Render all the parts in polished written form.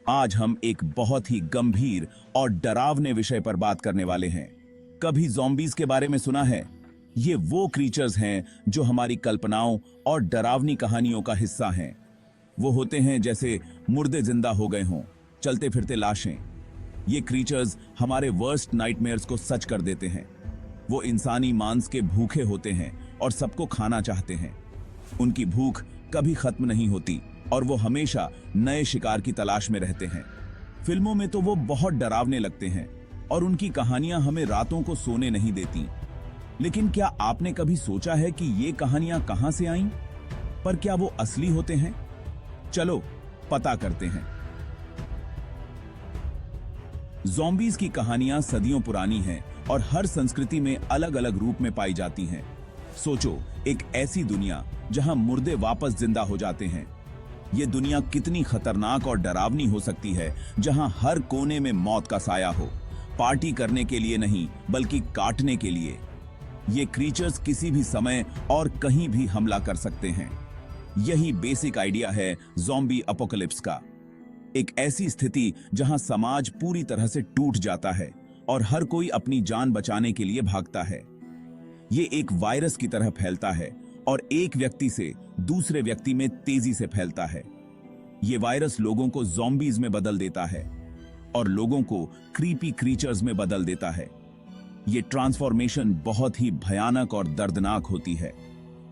आज हम एक बहुत ही गंभीर और डरावने विषय पर बात करने वाले हैं। कभी ज़ॉम्बीज के बारे में सुना है? ये वो क्रीचर्स हैं जो हमारी कल्पनाओं और डरावनी कहानियों का हिस्सा हैं। वो होते हैं जैसे मुर्दे जिंदा हो गए हों, चलते फिरते लाशें। ये क्रीचर्स हमारे वर्स्ट नाइटमेयर्स को सच कर देते हैं। वो इंसानी मांस के भूखे होते हैं और सबको खाना चाहते हैं। उनकी भूख कभी खत्म नहीं होती और वो हमेशा नए शिकार की तलाश में रहते हैं। फिल्मों में तो वो बहुत डरावने लगते हैं और उनकी कहानियां हमें रातों को सोने नहीं देती। लेकिन क्या आपने कभी सोचा है कि ये कहानियां कहां से आईं? पर क्या वो असली होते हैं? चलो पता करते हैं। ज़ॉम्बीज की कहानियां सदियों पुरानी हैं और हर संस्कृति में अलग अलग रूप में पाई जाती हैं। सोचो, एक ऐसी दुनिया जहां मुर्दे वापस जिंदा हो जाते हैं। ये दुनिया कितनी खतरनाक और डरावनी हो सकती है, जहां हर कोने में मौत का साया हो, पार्टी करने के लिए नहीं बल्कि काटने के लिए। ये क्रीचर्स किसी भी समय और कहीं भी हमला कर सकते हैं। यही बेसिक आइडिया है ज़ॉम्बी अपोकलिप्स का। एक ऐसी स्थिति जहां समाज पूरी तरह से टूट जाता है और हर कोई अपनी जान बचाने के लिए भागता है। ये एक वायरस की तरह फैलता है और एक व्यक्ति से दूसरे व्यक्ति में तेजी से फैलता है। ये वायरस लोगों को ज़ॉम्बीज में बदल देता है और लोगों को क्रीपी क्रीचर्स में बदल देता है। ये ट्रांसफॉर्मेशन बहुत ही भयानक और दर्दनाक होती है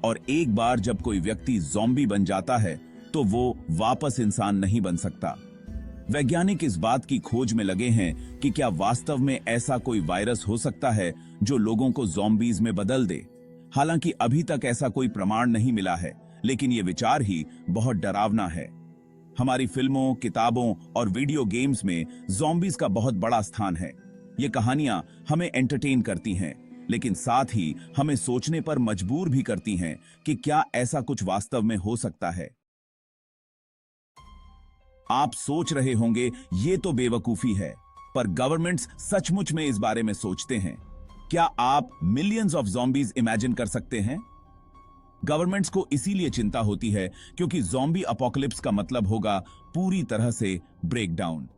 और एक बार जब कोई व्यक्ति ज़ॉम्बी बन जाता है तो वो वापस इंसान नहीं बन सकता। वैज्ञानिक इस बात की खोज में लगे हैं कि क्या वास्तव में ऐसा कोई वायरस हो सकता है जो लोगों को ज़ॉम्बीज में बदल दे। हालांकि अभी तक ऐसा कोई प्रमाण नहीं मिला है, लेकिन यह विचार ही बहुत डरावना है। हमारी फिल्मों, किताबों और वीडियो गेम्स में ज़ॉम्बीज का बहुत बड़ा स्थान है। ये कहानियां हमें एंटरटेन करती हैं, लेकिन साथ ही हमें सोचने पर मजबूर भी करती हैं कि क्या ऐसा कुछ वास्तव में हो सकता है। आप सोच रहे होंगे ये तो बेवकूफी है, पर गवर्नमेंट्स सचमुच में इस बारे में सोचते हैं। क्या आप मिलियंस ऑफ ज़ॉम्बीज इमेजिन कर सकते हैं? गवर्नमेंट्स को इसीलिए चिंता होती है क्योंकि ज़ॉम्बी अपोकलिप्स का मतलब होगा पूरी तरह से ब्रेकडाउन।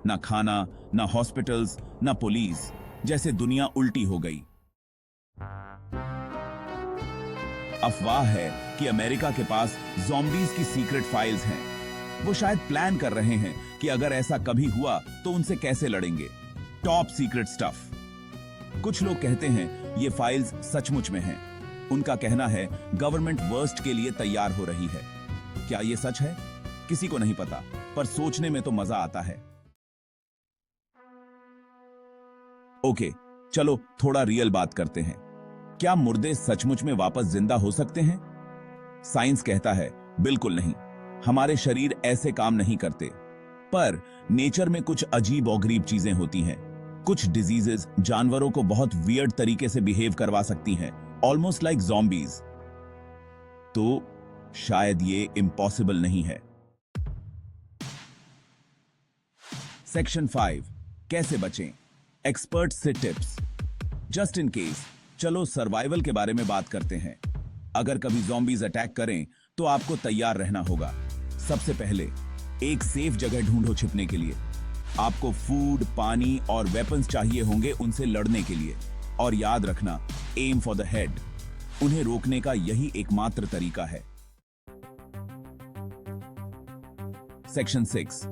ना खाना, ना हॉस्पिटल्स, ना पुलिस, जैसे दुनिया उल्टी हो गई। अफवाह है कि अमेरिका के पास ज़ॉम्बीज की सीक्रेट फाइल्स हैं। वो शायद प्लान कर रहे हैं कि अगर ऐसा कभी हुआ तो उनसे कैसे लड़ेंगे। Top secret stuff. कुछ लोग कहते हैं ये फाइल्स सचमुच में हैं। उनका कहना है गवर्नमेंट वर्स्ट के लिए तैयार हो रही है। क्या ये सच है? किसी को नहीं पता, पर सोचने में तो मजा आता है। ओके, चलो थोड़ा रियल बात करते हैं। क्या मुर्दे सचमुच में वापस जिंदा हो सकते हैं? साइंस कहता है बिल्कुल नहीं। हमारे शरीर ऐसे काम नहीं करते। पर नेचर में कुछ अजीब और गरीब चीजें होती हैं। कुछ डिजीजेस जानवरों को बहुत वियर्ड तरीके से बिहेव करवा सकती हैं, ऑलमोस्ट लाइक ज़ॉम्बीज। तो शायद ये इम्पॉसिबल नहीं है। सेक्शन 5, कैसे बचें? एक्सपर्ट से टिप्स। जस्ट इन केस, चलो सर्वाइवल के बारे में बात करते हैं। अगर कभी ज़ॉम्बीज अटैक करें तो आपको तैयार रहना होगा। सबसे पहले एक सेफ जगह ढूंढो छिपने के लिए। आपको फूड, पानी और वेपन्स चाहिए होंगे उनसे लड़ने के लिए। और याद रखना, एम फॉर द हेड। उन्हें रोकने का यही एकमात्र तरीका है। सेक्शन 6,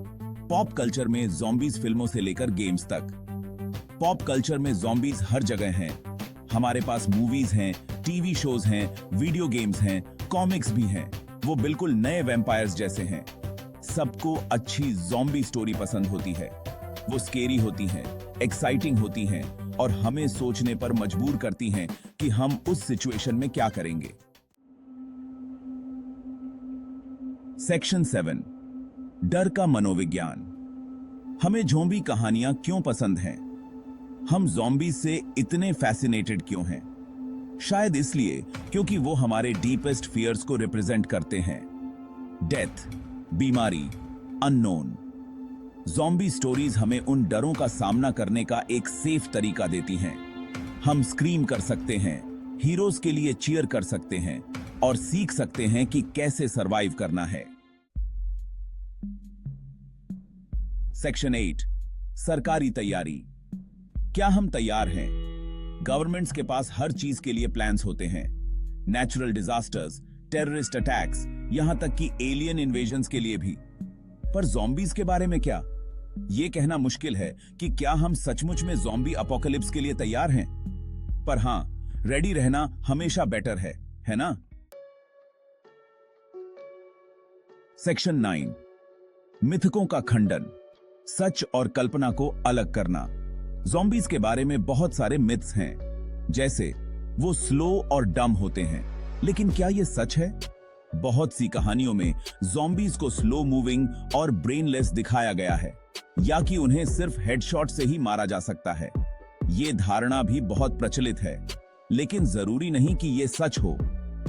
पॉप कल्चर में ज़ॉम्बीज फिल्मों से लेकर गेम्स तक। पॉप कल्चर में ज़ॉम्बीज हर जगह हैं। हमारे पास मूवीज हैं, टीवी शोज हैं, वीडियो गेम्स हैं, कॉमिक्स भी हैं। वो बिल्कुल नए वैम्पायर्स जैसे हैं। सबको अच्छी ज़ॉम्बी स्टोरी पसंद होती है। वो स्केरी होती हैं, एक्साइटिंग होती हैं और हमें सोचने पर मजबूर करती हैं कि हम उस सिचुएशन में क्या करेंगे। सेक्शन 7, डर का मनोविज्ञान। हमें ज़ॉम्बी कहानियां क्यों पसंद हैं? हम ज़ॉम्बी से इतने फैसिनेटेड क्यों हैं? शायद इसलिए क्योंकि वो हमारे डीपेस्ट फियर्स को रिप्रेजेंट करते हैं। डेथ, बीमारी, अननोन। ज़ॉम्बी स्टोरीज हमें उन डरों का सामना करने का एक सेफ तरीका देती हैं। हम स्क्रीम कर सकते हैं, हीरोज के लिए चीयर कर सकते हैं और सीख सकते हैं कि कैसे सरवाइव करना है। सेक्शन 8 सरकारी तैयारी। क्या हम तैयार हैं? गवर्नमेंट्स के पास हर चीज के लिए प्लान्स होते हैं, नेचुरल डिजास्टर्स, टेररिस्ट अटैक्स, यहां तक कि एलियन इन्वेजन्स के लिए भी। पर ज़ॉम्बीज के बारे में क्या? यह कहना मुश्किल है कि क्या हम सचमुच में ज़ॉम्बी अपोकलिप्स के लिए तैयार हैं। पर हां, रेडी रहना हमेशा बेटर है ना? सेक्शन 9 मिथकों का खंडन, सच और कल्पना को अलग करना। ज़ॉम्बीज के बारे में बहुत सारे मिथ्स हैं, जैसे वो स्लो और डम होते हैं, लेकिन क्या यह सच है? बहुत सी कहानियों में ज़ॉम्बीज को स्लो मूविंग और ब्रेनलेस दिखाया गया है, या कि उन्हें सिर्फ हेडशॉट से ही मारा जा सकता है। यह धारणा भी बहुत प्रचलित है, लेकिन जरूरी नहीं कि यह सच हो।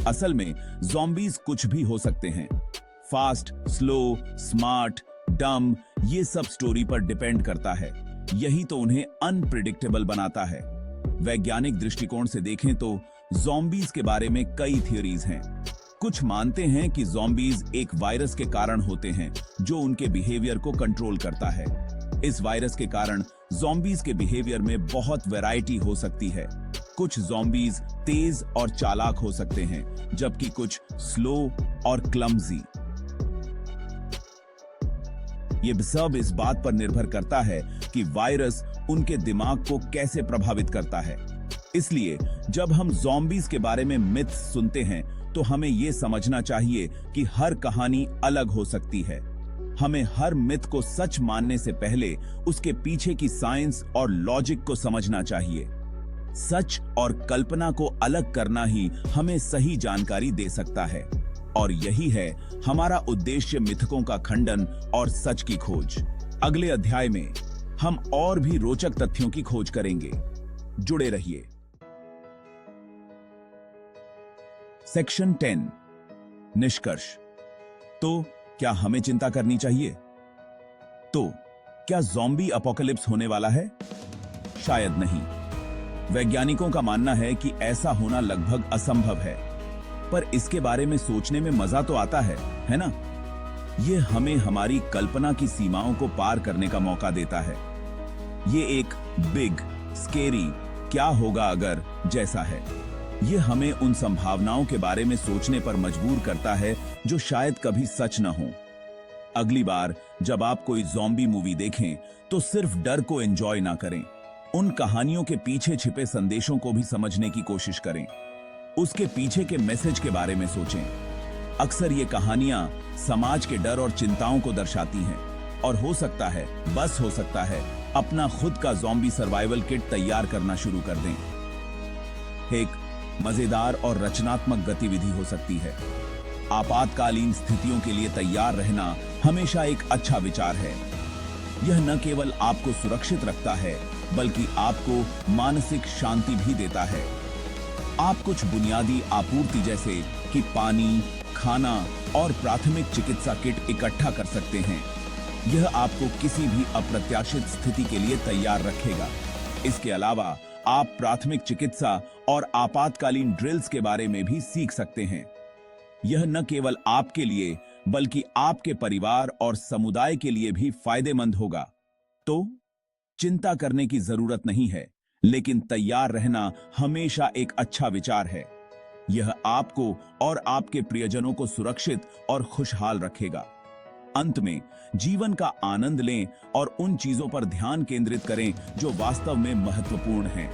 असल में ज़ॉम्बीज कुछ भी हो सकते हैं। फास्ट, स्लो, स्मार्ट, डम, ये सब स्टोरी पर डिपेंड करता है। यही तो उन्हें अनप्रिडिक्टेबल बनाता है। वैज्ञानिक दृष्टिकोण से देखें तो ज़ॉम्बीज के बारे में कई थियरीज हैं। कुछ मानते हैं कि ज़ॉम्बीज एक वायरस के कारण होते हैं जो उनके बिहेवियर को कंट्रोल करता है। इस वायरस के कारण ज़ॉम्बीज के बिहेवियर में बहुत वैरायटी हो सकती है। कुछ ज़ॉम्बीज तेज और चालाक हो सकते हैं, जबकि कुछ स्लो और क्लमजी। ये सब इस बात पर निर्भर करता है कि वायरस उनके दिमाग को कैसे प्रभावित करता है। इसलिए जब हम ज़ॉम्बीज के बारे में मिथ्स सुनते हैं तो हमें यह समझना चाहिए कि हर कहानी अलग हो सकती है। हमें हर मिथ को सच मानने से पहले उसके पीछे की साइंस और लॉजिक को समझना चाहिए। सच और कल्पना को अलग करना ही हमें सही जानकारी दे सकता है, और यही है हमारा उद्देश्य, मिथकों का खंडन और सच की खोज। अगले अध्याय में हम और भी रोचक तथ्यों की खोज करेंगे। जुड़े रहिए। सेक्शन 10 निष्कर्ष। तो क्या हमें चिंता करनी चाहिए? तो क्या ज़ॉम्बी अपोकलिप्स होने वाला है? शायद नहीं। वैज्ञानिकों का मानना है कि ऐसा होना लगभग असंभव है, पर इसके बारे में सोचने में मजा तो आता है ना? यह हमें हमारी कल्पना की सीमाओं को पार करने का मौका देता है। यह एक बिग, स्केरी क्या होगा अगर जैसा है। यह हमें उन संभावनाओं के बारे में सोचने पर मजबूर करता है जो शायद कभी सच न हो। अगली बार जब आप कोई ज़ॉम्बी मूवी देखें तो सिर्फ डर को एंजॉय ना करें, उन कहानियों के पीछे छिपे संदेशों को भी समझने की कोशिश करें। उसके पीछे के मैसेज के बारे में सोचें। अक्सर ये कहानियां समाज के डर और चिंताओं को दर्शाती हैं, और हो सकता है, बस हो सकता है, अपना खुद का ज़ॉम्बी सर्वाइवल किट तैयार करना शुरू कर दें। एक मजेदार और रचनात्मक गतिविधि हो सकती है। आपातकालीन स्थितियों के लिए तैयार रहना हमेशा एक अच्छा विचार है। यह न केवल आपको सुरक्षित रखता है, बल्कि आपको मानसिक शांति भी देता है। आप कुछ बुनियादी आपूर्ति जैसे कि पानी, खाना और प्राथमिक चिकित्सा किट इकट्ठा कर सकते हैं। यह आपको किसी भी अप्रत्याशित स्थिति के लिए तैयार रखेगा। इसके अलावा आप प्राथमिक चिकित्सा और आपातकालीन ड्रिल्स के बारे में भी सीख सकते हैं। यह न केवल आपके लिए बल्कि आपके परिवार और समुदाय के लिए भी फायदेमंद होगा। तो चिंता करने की जरूरत नहीं है, लेकिन तैयार रहना हमेशा एक अच्छा विचार है। यह आपको और आपके प्रियजनों को सुरक्षित और खुशहाल रखेगा। अंत में जीवन का आनंद लें और उन चीजों पर ध्यान केंद्रित करें जो वास्तव में महत्वपूर्ण हैं।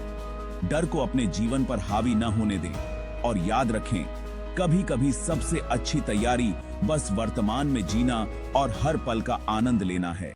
डर को अपने जीवन पर हावी न होने दें, और याद रखें, कभी-कभी सबसे अच्छी तैयारी बस वर्तमान में जीना और हर पल का आनंद लेना है।